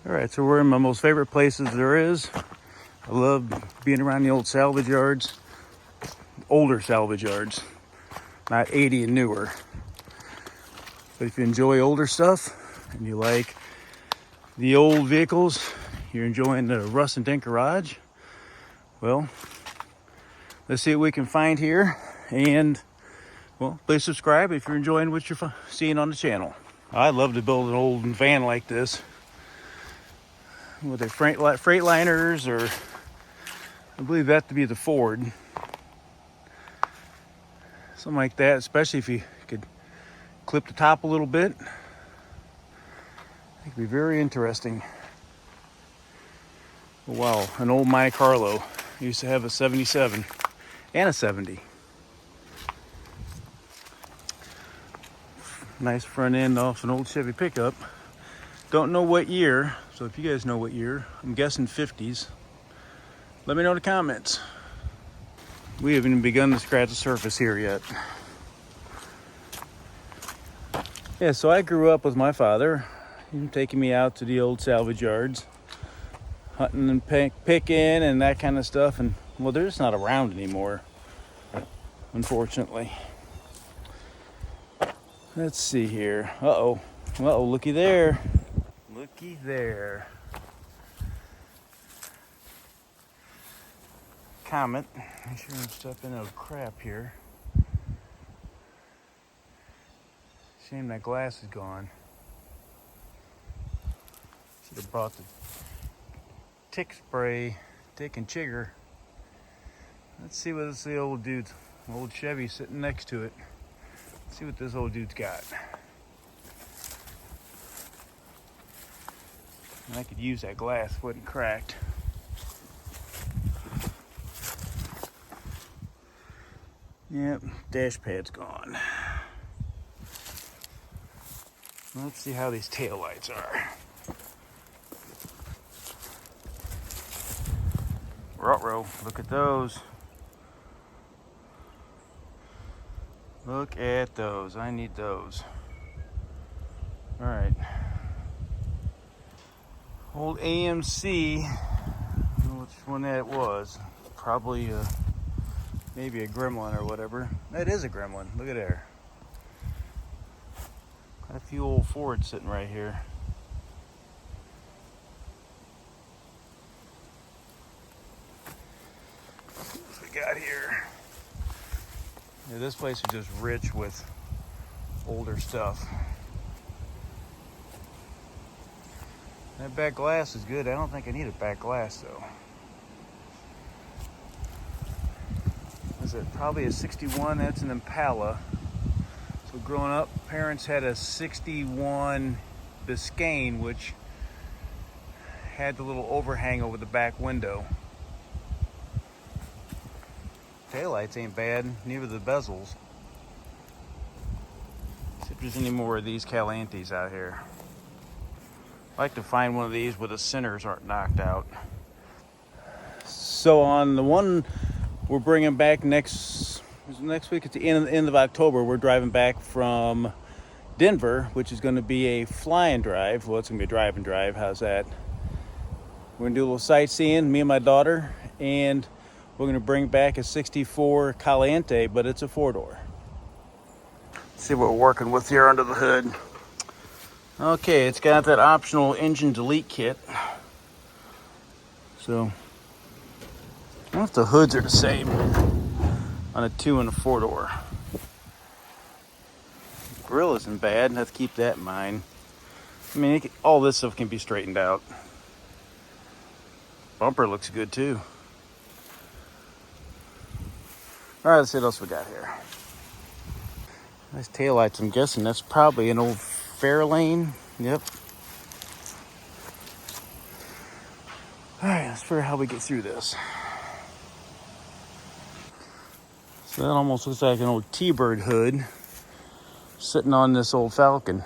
All right, so we're in my most favorite places there is. I love being around the old salvage yards, older salvage yards, not 80 and newer. But if you enjoy older stuff and you like the old vehicles, you're enjoying the Rustanddentgarage, well, let's see what we can find here. And, well, please subscribe if you're enjoying what you're seeing on the channel. I'd love to build an old van like this with their Freightliners, or I believe that to be the Ford. Something like that, especially if you could clip the top a little bit. It could be very interesting. Wow, an old Monte Carlo. I used to have a 77 and a 70. Nice front end off an old Chevy pickup. Don't know what year, so if you guys know what year, I'm guessing 50s. Let me know in the comments. We haven't even begun to scratch the surface here yet. Yeah, so I grew up with my father, taking me out to the old salvage yards, hunting and picking and that kind of stuff. And, well, they're just not around anymore, unfortunately. Let's see here. Uh-oh, looky there. Looky there. Comet. Make sure I'm stepping out of crap here. Shame that glass is gone. Should have brought the tick spray, tick and chigger. Let's see what this old Chevy sitting next to it. Let's see what this old dude's got. And I could use that glass, wasn't cracked. Yep, dash pad's gone. Let's see how these taillights are. Ruh-roh, look at those. Look at those, I need those. All right. Old AMC, I don't know which one that was. Probably maybe a Gremlin or whatever. That is a Gremlin, look at there. Got a few old Fords sitting right here. What we got here? Yeah, this place is just rich with older stuff. That back glass is good. I don't think I need a back glass though. Is it probably a 61? That's an Impala. So growing up, parents had a 61 Biscayne, which had the little overhang over the back window. Taillights ain't bad, neither the bezels. See if there's any more of these Calantes out here. I'd like to find one of these where the centers aren't knocked out. So on the one we're bringing back next week, at the end of October, we're driving back from Denver, which is going to be a fly and drive. Well, it's going to be a drive and drive. How's that? We're going to do a little sightseeing, me and my daughter, and we're going to bring back a 64 Calante, but it's a 4-door. See what we're working with here under the hood. Okay, it's got that optional engine delete kit. So, I don't know if the hoods are the same on a 2 and a 4-door. Grill isn't bad, have to keep that in mind. I mean, all this stuff can be straightened out. Bumper looks good too. All right, let's see what else we got here. Nice taillights. I'm guessing that's probably an old Fairlane. Yep. All right, let's figure out how we get through this. So that almost looks like an old T-Bird hood sitting on this old Falcon.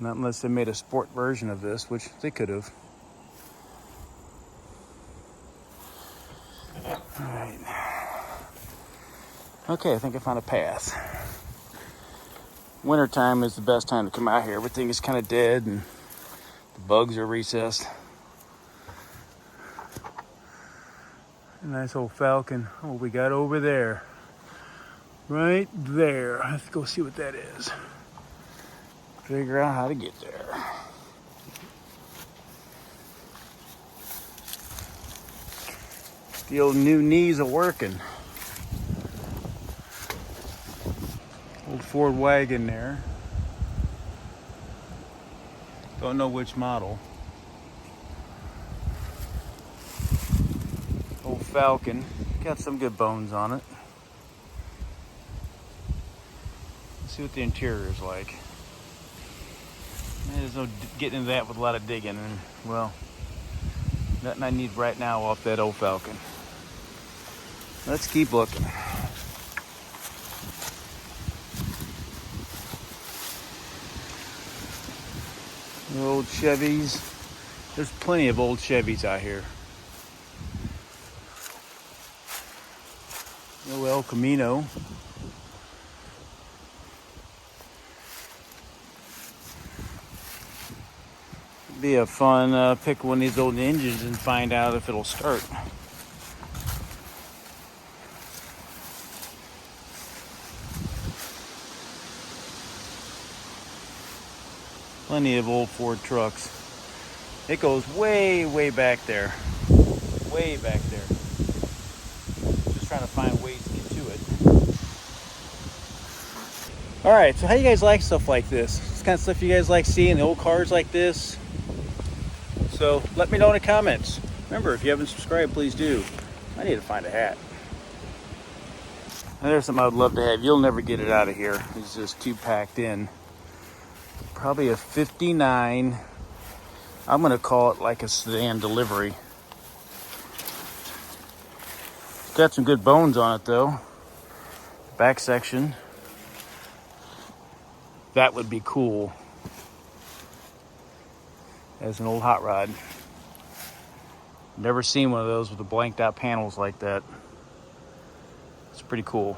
Not unless they made a sport version of this, which they could have. All right. Okay, I think I found a path. Wintertime is the best time to come out here. Everything is kind of dead, and The bugs are recessed. A nice old Falcon. Oh, we got over there. Right there. Let's go see what that is. Figure out how to get there. The old new knees are working. Old Ford wagon there. Don't know which model. Old Falcon. Got some good bones on it. Let's see what the interior is like. There's no getting into that with a lot of digging. And, well, nothing I need right now off that old Falcon. Let's keep looking. The old Chevys. There's plenty of old Chevys out here. No El Camino. Be a fun pick one of these old engines and find out if it'll start. Plenty of old Ford trucks. It goes way, way back there. Way back there. Just trying to find ways to get to it. Alright, so how do you guys like stuff like this? It's kind of stuff you guys like seeing, the old cars like this. So let me know in the comments. Remember, if you haven't subscribed, please do. I need to find a hat. And there's something I would love to have. You'll never get it out of here. It's just too packed in. Probably a 59. I'm going to call it like a sedan delivery. It's got some good bones on it though. Back section. That would be cool. As an old hot rod. Never seen one of those with the blanked out panels like that. It's pretty cool.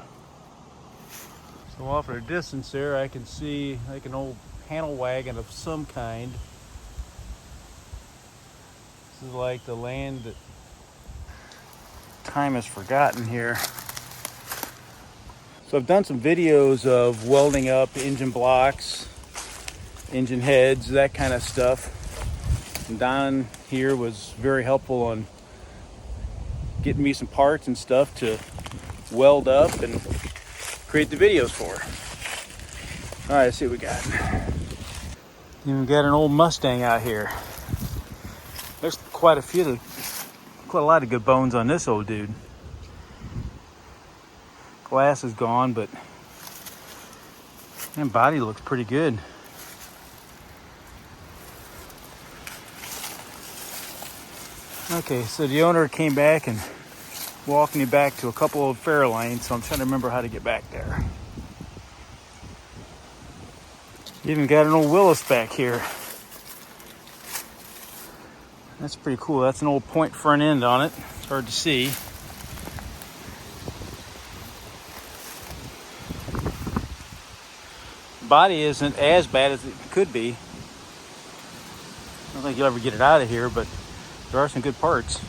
So off at a distance there, I can see like an old panel wagon of some kind. This is like the land that time has forgotten here. So I've done some videos of welding up engine blocks, engine heads, that kind of stuff. And Don here was very helpful on getting me some parts and stuff to weld up and create the videos for. All right, let's see what we got. Even got an old Mustang out here. There's quite a lot of good bones on this old dude. Glass is gone, but man, body looks pretty good. Okay, so the owner came back and walked me back to a couple of Fairlanes, so I'm trying to remember how to get back there. Even got an old Willis back here. That's pretty cool. That's an old point front end on it. It's hard to see. Body isn't as bad as it could be. I don't think you'll ever get it out of here, but there are some good parts.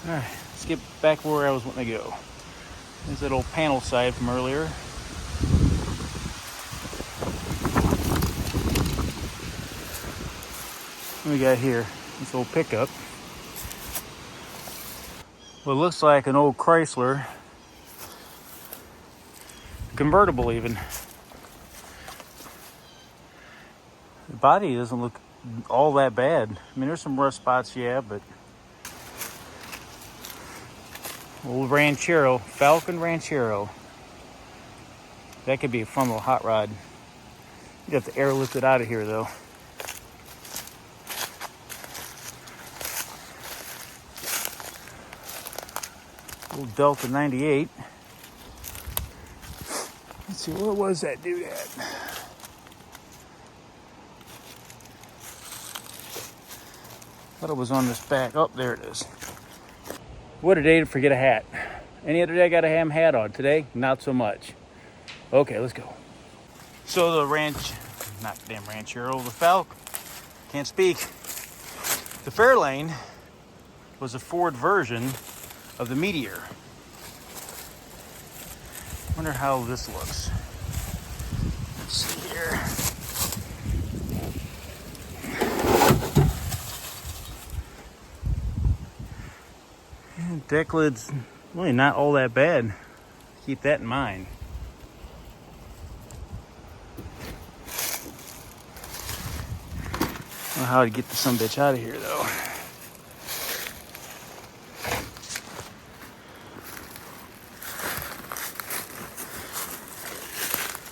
All right, let's get back where I was wanting to go. There's that old panel side from earlier. What we got here? This old pickup. What looks like an old Chrysler. Convertible even. The body doesn't look all that bad. I mean, there's some rough spots, yeah, but old Ranchero, Falcon Ranchero. That could be a fun little hot rod. You got the air lifted out of here though. Old Delta 98. Let's see, where was that dude at? Thought it was on this back. Oh, there it is. What a day to forget a hat. Any other day I got a ham hat on. Today, not so much. Okay, let's go. So the ranchero, the Falcon, can't speak. The Fairlane was a Ford version of the Meteor. Wonder how this looks. Let's see here. Deck lid's really not all that bad. Keep that in mind. I don't know how to get the sumbitch out of here though.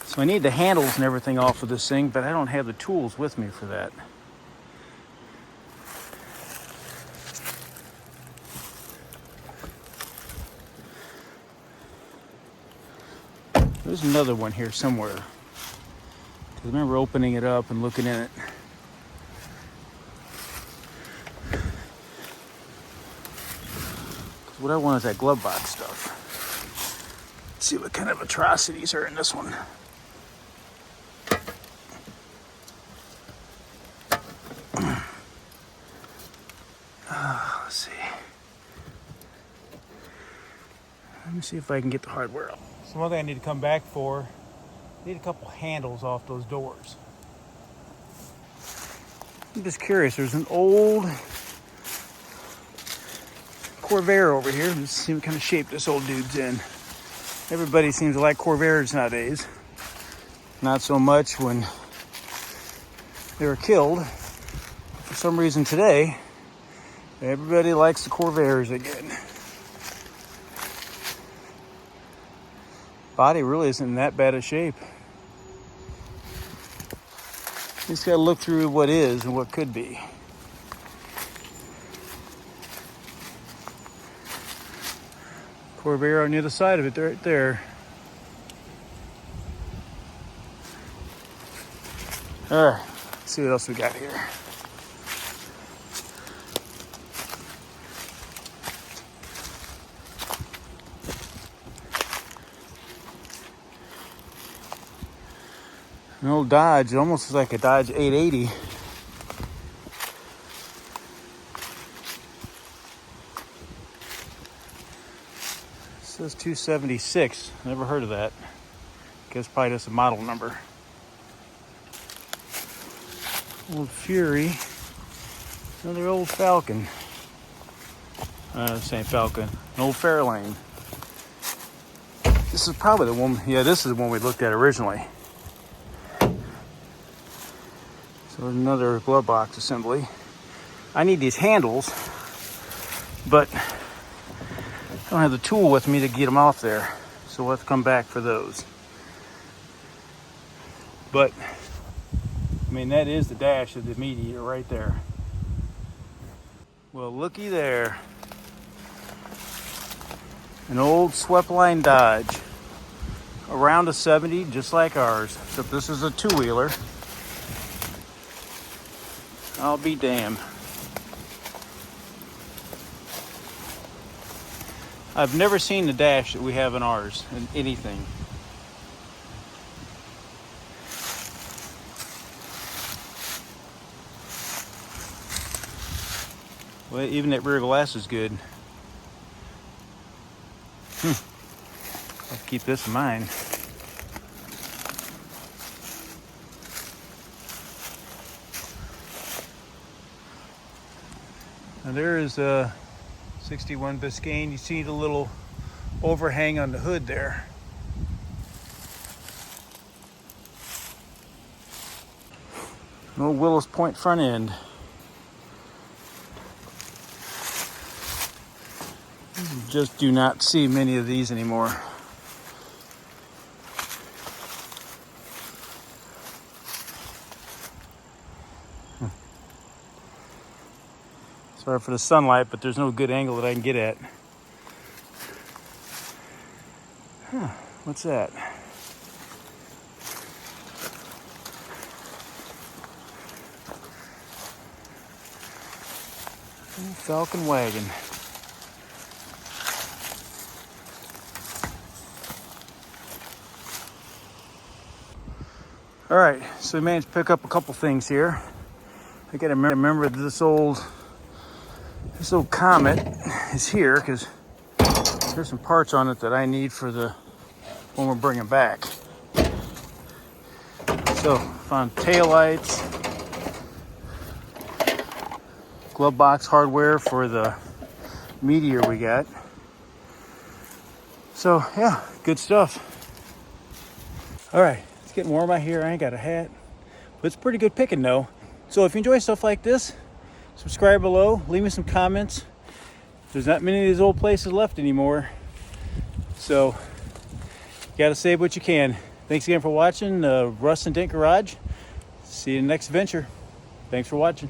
So I need the handles and everything off of this thing, but I don't have the tools with me for that. There's another one here somewhere. I remember opening it up and looking in it. What I want is that glove box stuff. Let's see what kind of atrocities are in this one. Let's see. Let me see if I can get the hardware up. So one thing I need to come back for, I need a couple handles off those doors. I'm just curious, there's an old Corvair over here. Let's see what kind of shape this old dude's in. Everybody seems to like Corvairs nowadays. Not so much when they were killed. For some reason today, everybody likes the Corvairs again. Body really isn't in that bad a shape. You just gotta look through what is and what could be. Corvair on the other side of it, right there. All right, let's see what else we got here. An old Dodge, it almost looks like a Dodge 880. It says 276. Never heard of that. Guess probably just a model number. Old Fury. Another old Falcon. Same Falcon. An old Fairlane. This is probably the one. Yeah, this is the one we looked at originally. So another glove box assembly. I need these handles, but I don't have the tool with me to get them off there. So we'll have to come back for those. But, I mean, that is the dash of the Meteor right there. Well, looky there. An old swept line Dodge. Around a 70, just like ours. Except this is a two-wheeler. I'll be damned. I've never seen the dash that we have in ours, in anything. Well, even that rear glass is good. I'll keep this in mind. Now there is a 61 Biscayne. You see the little overhang on the hood there. No Willis Point front end. You just do not see many of these anymore. Sorry for the sunlight, but there's no good angle that I can get at. What's that? Falcon wagon. All right, so we managed to pick up a couple things here. I gotta remember this old Comet is here because there's some parts on it that I need for the when we're bringing back. So found taillights, glove box hardware for the Meteor we got. So yeah, good stuff. All right, it's getting warm out here. I ain't got a hat, but it's pretty good picking though. So if you enjoy stuff like this, subscribe below, leave me some comments. There's not many of these old places left anymore, so you gotta save what you can. Thanks again for watching Rustanddentgarage. See you in the next venture. Thanks for watching.